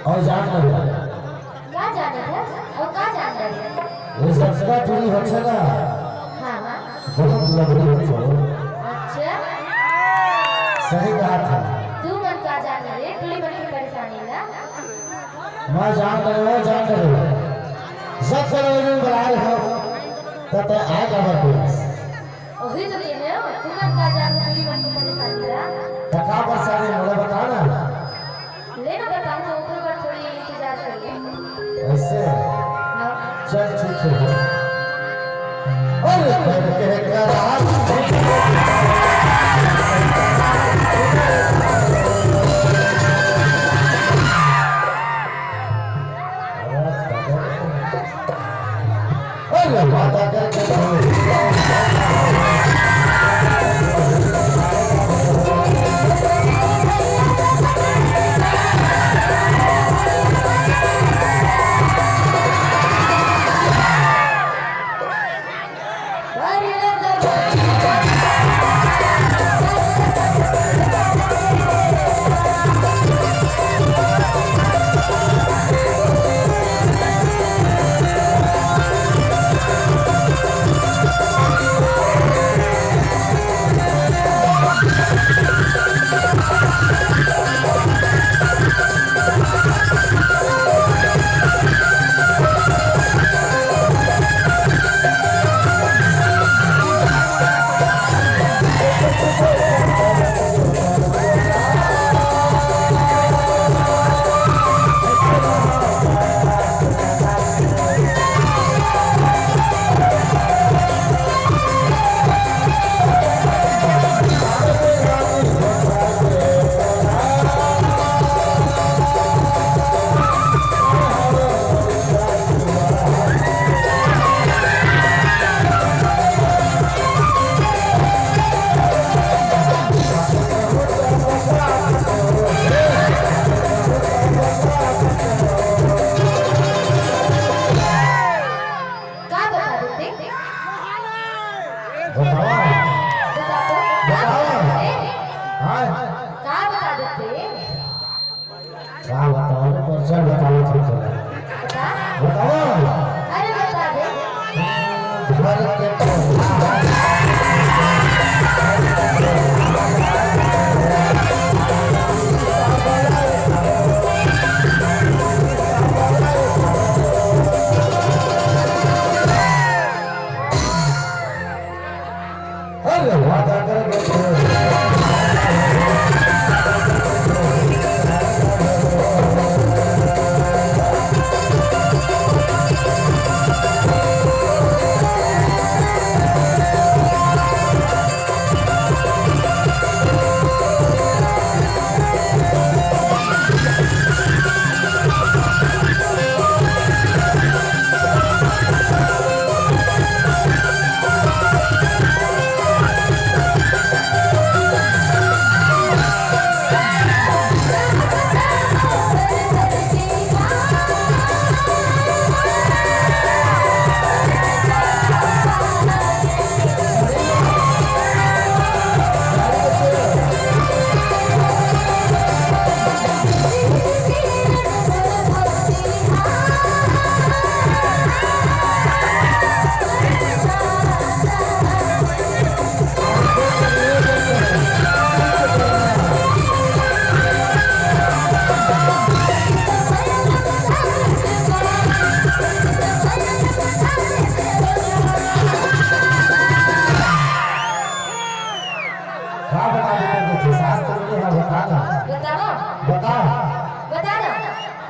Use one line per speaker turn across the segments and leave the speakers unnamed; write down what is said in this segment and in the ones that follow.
और जान रहे
का जाने है और का जान रहे
ये सब जगह चोरी होছে ना।
हां हां
बहुत लबड़ी होছে।
अच्छा
सही कहा था।
तू मन का जान रहे टुली मन की परेशानी ला
मैं जान रहे हो सब करो बुलाए हो तब आएगा बस
वही तो ये है तू मन का जान टुली मन की परेशानी ला
का परेशानी मुझे बता ना
लेना बताऊं तो ऊपर पर थोड़ी इंतजार करिए
ऐसे
हां
चल ठीक है अरे करके करार अरे वादा करके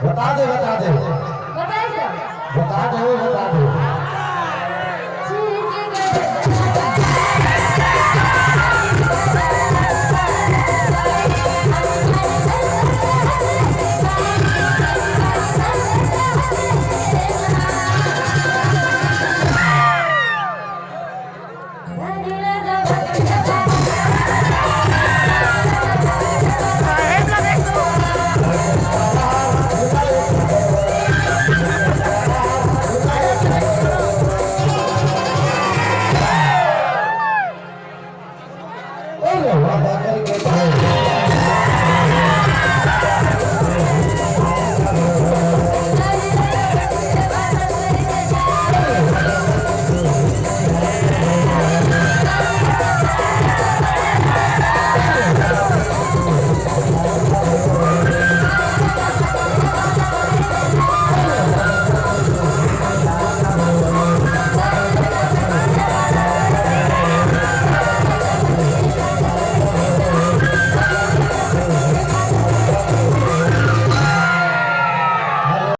बता दे
बताइए
बता दे